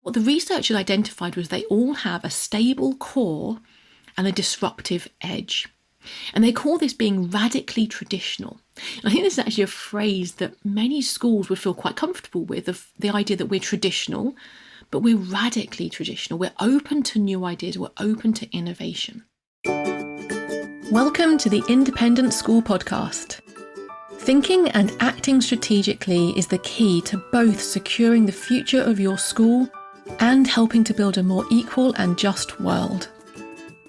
What the researchers identified was they all have a stable core and a disruptive edge. And they call this being radically traditional. And I think this is actually a phrase that many schools would feel quite comfortable with, of the idea that we're traditional, but we're radically traditional. We're open to new ideas. We're open to innovation. Welcome to the Independent School Podcast. Thinking and acting strategically is the key to both securing the future of your school and helping to build a more equal and just world.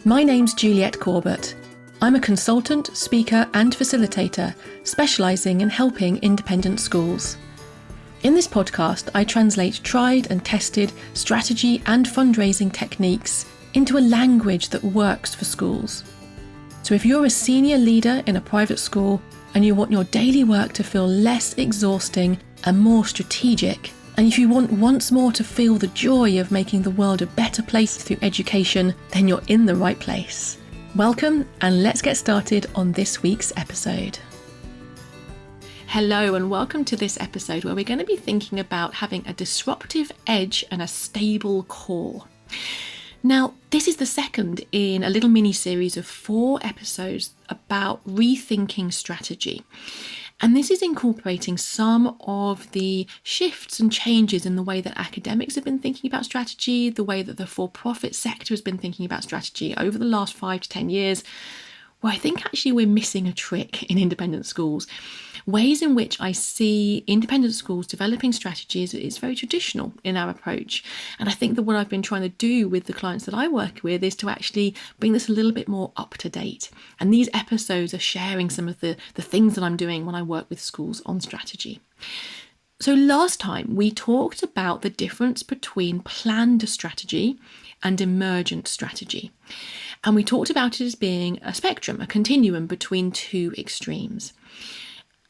My name's Juliette Corbett. I'm a consultant, speaker and facilitator specialising in helping independent schools. In this podcast, I translate tried and tested strategy and fundraising techniques into a language that works for schools. So if you're a senior leader in a private school and you want your daily work to feel less exhausting and more strategic, and if you want once more to feel the joy of making the world a better place through education, then you're in the right place. Welcome, and let's get started on this week's episode. Hello, and welcome to this episode where we're going to be thinking about having a disruptive edge and a stable core. Now, this is the second in a little mini-series of 4 episodes about rethinking strategy. And this is incorporating some of the shifts and changes in the way that academics have been thinking about strategy, the way that the for-profit sector has been thinking about strategy over the last 5 to 10 years, where I think actually we're missing a trick in independent schools. Ways in which I see independent schools developing strategies is very traditional in our approach. And I think that what I've been trying to do with the clients that I work with is to actually bring this a little bit more up to date. And these episodes are sharing some of the things that I'm doing when I work with schools on strategy. So last time we talked about the difference between planned strategy and emergent strategy. And we talked about it as being a spectrum, a continuum between 2 extremes.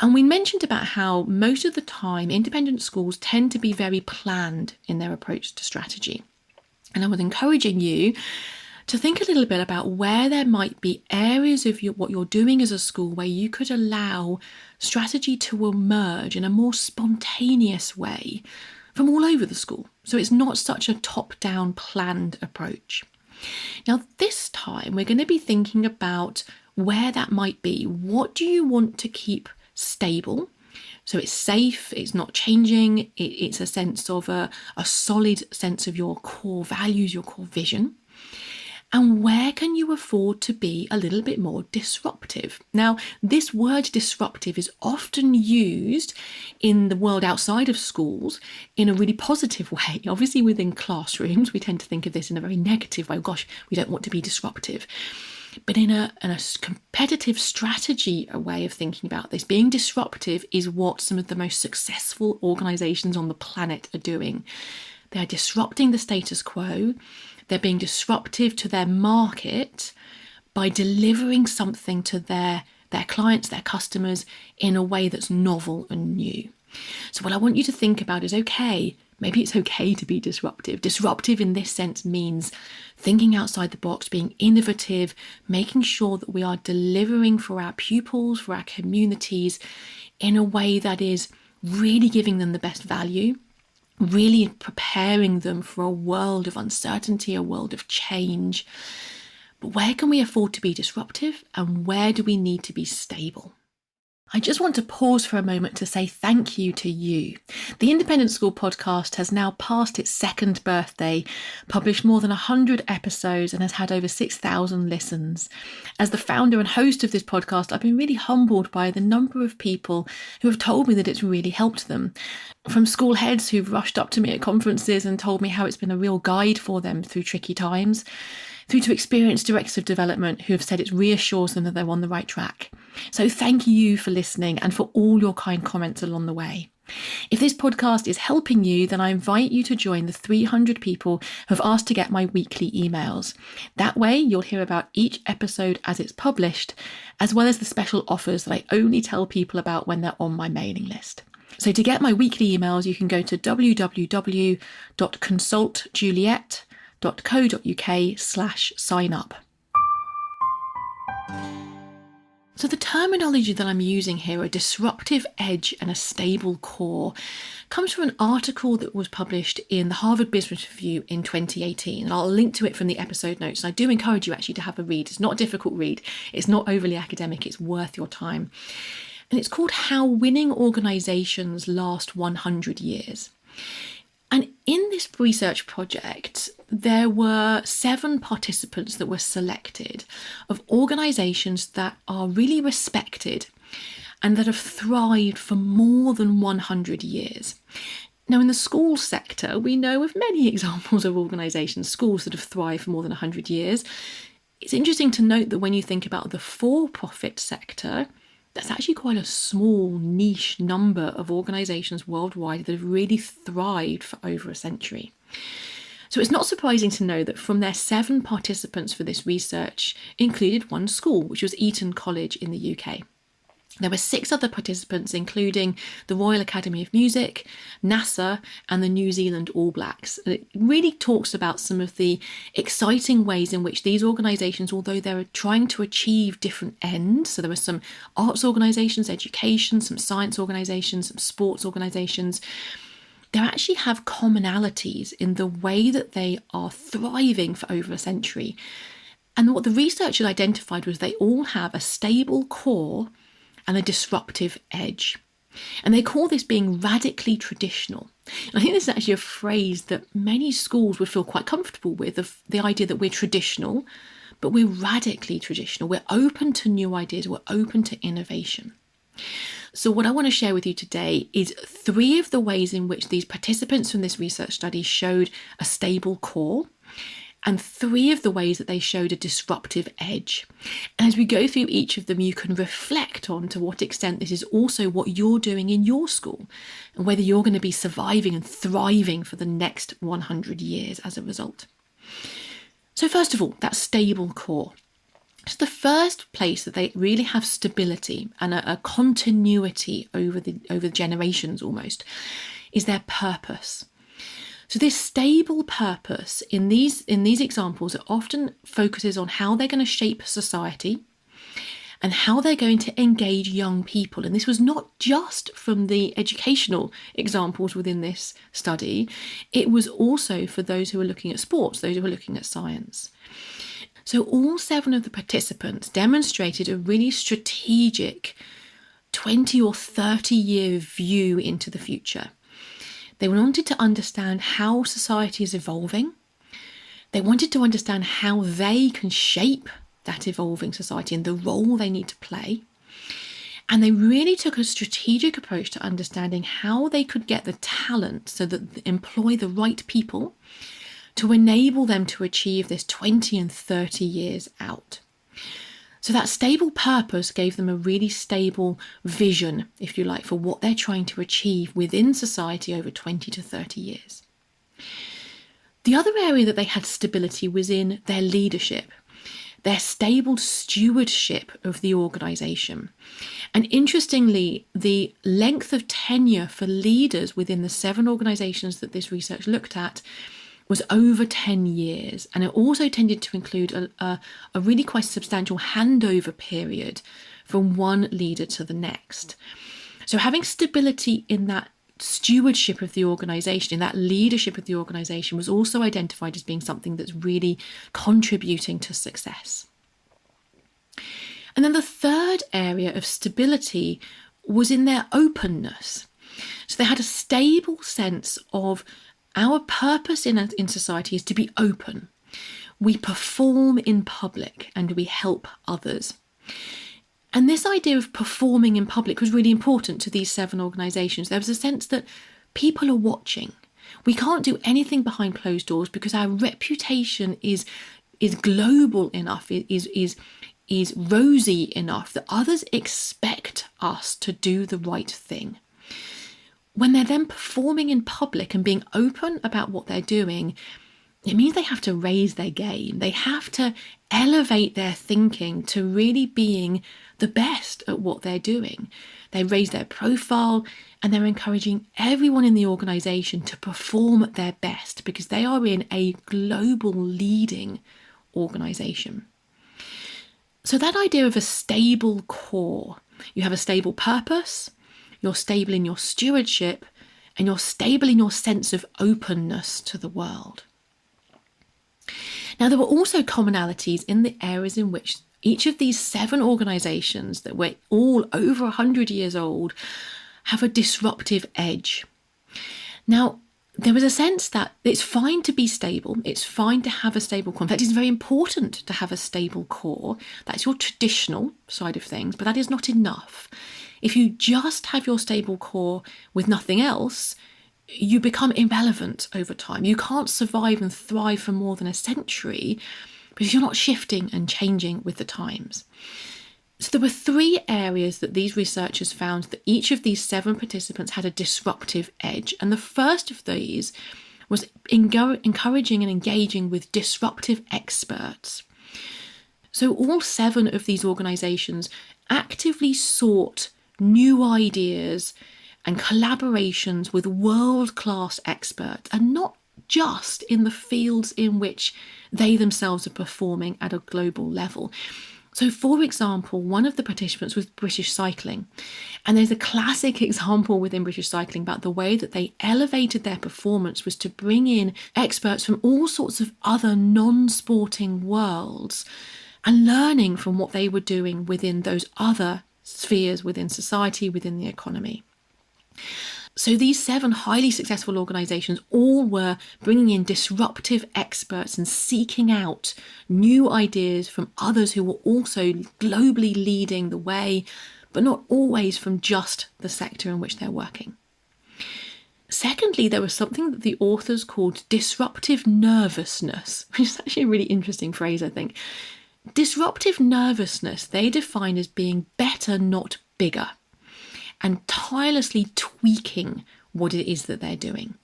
And we mentioned about how most of the time independent schools tend to be very planned in their approach to strategy. And I was encouraging you to think a little bit about where there might be areas of what you're doing as a school where you could allow strategy to emerge in a more spontaneous way from all over the school. So it's not such a top-down planned approach. Now, this time we're going to be thinking about where that might be. What do you want to keep stable? So it's safe, it's not changing, it's a sense of a solid sense of your core values, your core vision. And where can you afford to be a little bit more disruptive? Now, this word disruptive is often used in the world outside of schools in a really positive way. Obviously, within classrooms, we tend to think of this in a very negative way. Gosh, we don't want to be disruptive. But in a competitive strategy, a way of thinking about this, being disruptive is what some of the most successful organisations on the planet are doing. They are disrupting the status quo. They're being disruptive to their market by delivering something to their clients, their customers, in a way that's novel and new. So what I want you to think about is, maybe it's okay to be disruptive. Disruptive in this sense means thinking outside the box, being innovative, making sure that we are delivering for our pupils, for our communities, in a way that is really giving them the best value, really preparing them for a world of uncertainty, a world of change. But where can we afford to be disruptive, and where do we need to be stable? I just want to pause for a moment to say thank you to you. The Independent School Podcast has now passed its 2nd birthday, published more than 100 episodes, and has had over 6,000 listens. As the founder and host of this podcast, I've been really humbled by the number of people who have told me that it's really helped them. From school heads who've rushed up to me at conferences and told me how it's been a real guide for them through tricky times, through to experienced directors of development who have said it reassures them that they're on the right track. So thank you for listening and for all your kind comments along the way. If this podcast is helping you, then I invite you to join the 300 people who have asked to get my weekly emails. That way you'll hear about each episode as it's published, as well as the special offers that I only tell people about when they're on my mailing list. So to get my weekly emails, you can go to www.consultjuliette.co.uk/sign up. So the terminology that I'm using here, a disruptive edge and a stable core, comes from an article that was published in the Harvard Business Review in 2018. And I'll link to it from the episode notes. And I do encourage you actually to have a read. It's not a difficult read. It's not overly academic. It's worth your time. And it's called How Winning Organisations Last 100 Years. And in this research project, there were 7 participants that were selected of organisations that are really respected and that have thrived for more than 100 years. Now, in the school sector, we know of many examples of organisations, schools that have thrived for more than 100 years. It's interesting to note that when you think about the for-profit sector, that's actually quite a small niche number of organisations worldwide that have really thrived for over a century. So it's not surprising to know that from their 7 participants for this research included one school, which was Eton College in the UK. There were 6 other participants, including the Royal Academy of Music, NASA, and the New Zealand All Blacks. And it really talks about some of the exciting ways in which these organisations, although they're trying to achieve different ends, so there were some arts organisations, education, some science organisations, some sports organisations, they actually have commonalities in the way that they are thriving for over a century. And what the researchers identified was they all have a stable core and a disruptive edge. And they call this being radically traditional. And I think this is actually a phrase that many schools would feel quite comfortable with, of the idea that we're traditional, but we're radically traditional. We're open to new ideas. We're open to innovation. So what I want to share with you today is 3 of the ways in which these participants from this research study showed a stable core, and 3 of the ways that they showed a disruptive edge. And as we go through each of them, you can reflect on to what extent this is also what you're doing in your school, and whether you're going to be surviving and thriving for the next 100 years as a result. So first of all, that stable core. So the first place that they really have stability and a continuity over the generations almost is their purpose. So this stable purpose in these examples, it often focuses on how they're going to shape society and how they're going to engage young people. And this was not just from the educational examples within this study, it was also for those who were looking at sports, those who were looking at science. So all 7 of the participants demonstrated a really strategic 20 or 30 year view into the future. They wanted to understand how society is evolving. They wanted to understand how they can shape that evolving society and the role they need to play. And they really took a strategic approach to understanding how they could get the talent so that they employ the right people to enable them to achieve this 20 and 30 years out. So that stable purpose gave them a really stable vision, if you like, for what they're trying to achieve within society over 20 to 30 years. The other area that they had stability was in their leadership, their stable stewardship of the organisation. And interestingly, the length of tenure for leaders within the 7 organisations that this research looked at was over 10 years. And it also tended to include a really quite substantial handover period from one leader to the next. So having stability in that stewardship of the organisation, in that leadership of the organisation, was also identified as being something that's really contributing to success. And then the third area of stability was in their openness. So they had a stable sense of our purpose in society is to be open. We perform in public and we help others. And this idea of performing in public was really important to these 7 organisations. There was a sense that people are watching. We can't do anything behind closed doors because our reputation is global enough, is rosy enough that others expect us to do the right thing. When they're then performing in public and being open about what they're doing, it means they have to raise their game. They have to elevate their thinking to really being the best at what they're doing. They raise their profile and they're encouraging everyone in the organisation to perform at their best because they are in a global leading organisation. So that idea of a stable core, you have a stable purpose, you're stable in your stewardship, and you're stable in your sense of openness to the world. Now, there were also commonalities in the areas in which each of these 7 organisations that were all over 100 years old have a disruptive edge. Now, there was a sense that it's fine to be stable, it's fine to have a stable core. In fact, it's very important to have a stable core. That's your traditional side of things, but that is not enough. If you just have your stable core with nothing else, you become irrelevant over time. You can't survive and thrive for more than a century because you're not shifting and changing with the times. So there were 3 areas that these researchers found that each of these 7 participants had a disruptive edge. And the first of these was encouraging and engaging with disruptive experts. So all 7 of these organisations actively sought new ideas and collaborations with world-class experts, and not just in the fields in which they themselves are performing at a global level. So, for example, one of the participants was British Cycling. And there's a classic example within British Cycling about the way that they elevated their performance was to bring in experts from all sorts of other non-sporting worlds and learning from what they were doing within those other spheres within society, within the economy. So these 7 highly successful organisations all were bringing in disruptive experts and seeking out new ideas from others who were also globally leading the way, but not always from just the sector in which they're working. Secondly, there was something that the authors called disruptive nervousness, which is actually a really interesting phrase, I think. Disruptive nervousness they define as being better, not bigger, and tirelessly tweaking what it is that they're doing.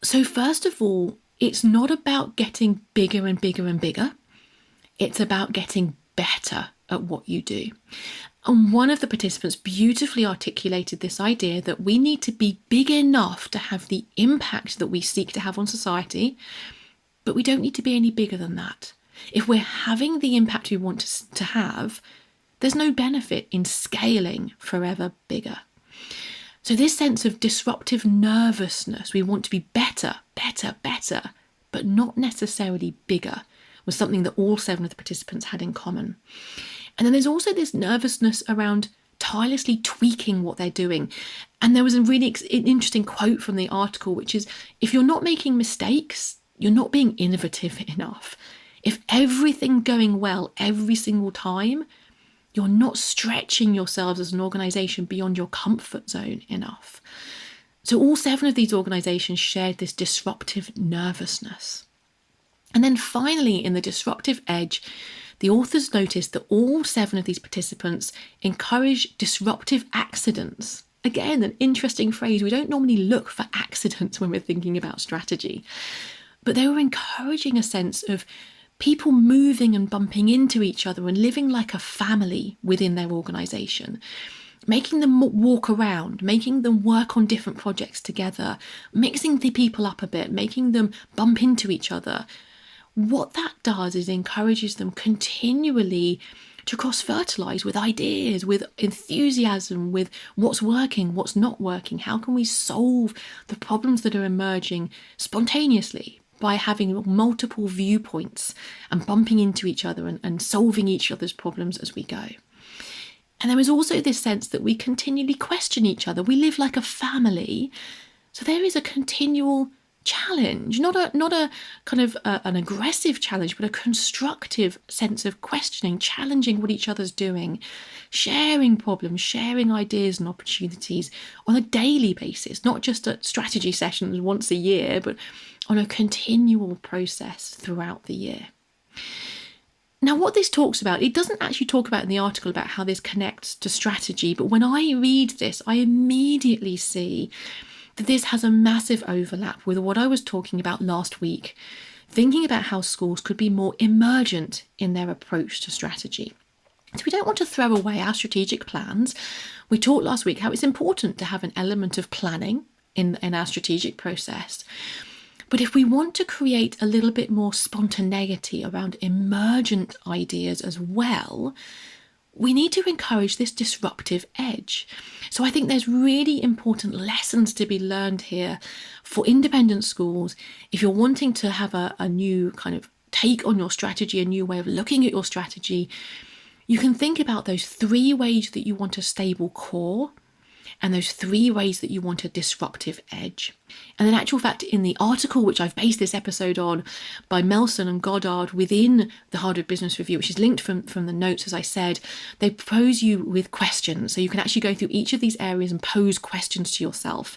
So first of all, it's not about getting bigger and bigger and bigger. It's about getting better at what you do. And one of the participants beautifully articulated this idea that we need to be big enough to have the impact that we seek to have on society, but we don't need to be any bigger than that. If we're having the impact we want to have, there's no benefit in scaling forever bigger. So this sense of disruptive nervousness, we want to be better, but not necessarily bigger, was something that all 7 of the participants had in common. And then there's also this nervousness around tirelessly tweaking what they're doing. And there was a really interesting quote from the article, which is, if you're not making mistakes, you're not being innovative enough. If everything going well every single time, you're not stretching yourselves as an organisation beyond your comfort zone enough. So all 7 of these organisations shared this disruptive nervousness. And then finally, in the disruptive edge, the authors noticed that all 7 of these participants encourage disruptive accidents. Again, an interesting phrase. We don't normally look for accidents when we're thinking about strategy. But they were encouraging a sense of people moving and bumping into each other and living like a family within their organisation, making them walk around, making them work on different projects together, mixing the people up a bit, making them bump into each other. What that does is encourages them continually to cross-fertilise with ideas, with enthusiasm, with what's working, what's not working. How can we solve the problems that are emerging spontaneously? By having multiple viewpoints and bumping into each other and solving each other's problems as we go. And there is also this sense that we continually question each other. We live like a family. So there is a continual challenge, not a kind of an aggressive challenge, but a constructive sense of questioning, challenging what each other's doing, sharing problems, sharing ideas and opportunities on a daily basis, not just at strategy sessions once a year, but on a continual process throughout the year. Now, what this talks about, it doesn't actually talk about in the article about how this connects to strategy, but when I read this, I immediately see that this has a massive overlap with what I was talking about last week, thinking about how schools could be more emergent in their approach to strategy. So we don't want to throw away our strategic plans. We talked last week how it's important to have an element of planning in our strategic process. But if we want to create a little bit more spontaneity around emergent ideas as well, we need to encourage this disruptive edge. So I think there's really important lessons to be learned here for independent schools. If you're wanting to have a new kind of take on your strategy, a new way of looking at your strategy, you can think about those 3 ways that you want a stable core and those 3 ways that you want a disruptive edge. And in actual fact, in the article which I've based this episode on by Melson and Goddard within the Harvard Business Review, which is linked from the notes, as I said, they pose you with questions. So you can actually go through each of these areas and pose questions to yourself.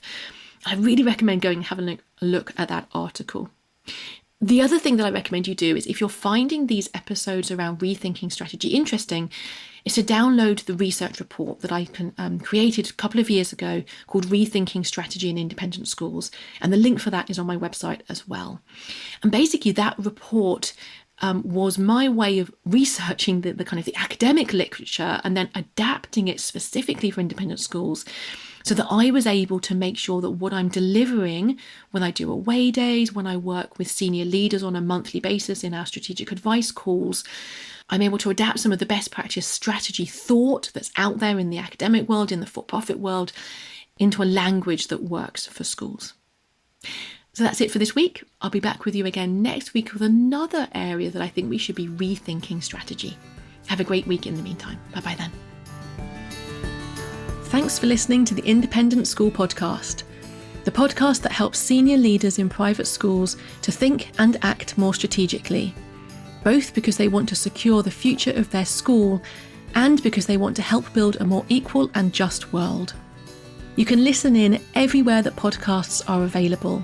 I really recommend going and having a look at that article. The other thing that I recommend you do is, if you're finding these episodes around rethinking strategy interesting, is to download the research report that I created a couple of years ago called Rethinking Strategy in Independent Schools. And the link for that is on my website as well. And basically that report was my way of researching the kind of the academic literature and then adapting it specifically for independent schools, so that I was able to make sure that what I'm delivering when I do away days, when I work with senior leaders on a monthly basis in our strategic advice calls, I'm able to adapt some of the best practice strategy thought that's out there in the academic world, in the for-profit world, into a language that works for schools. So that's it for this week. I'll be back with you again next week with another area that I think we should be rethinking strategy. Have a great week in the meantime. Bye-bye then. Thanks for listening to the Independent School Podcast, the podcast that helps senior leaders in private schools to think and act more strategically, both because they want to secure the future of their school and because they want to help build a more equal and just world. You can listen in everywhere that podcasts are available.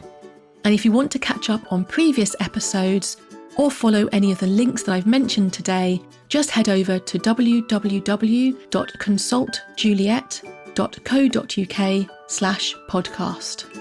And if you want to catch up on previous episodes or follow any of the links that I've mentioned today, just head over to www.consultjuliet.co.uk/podcast.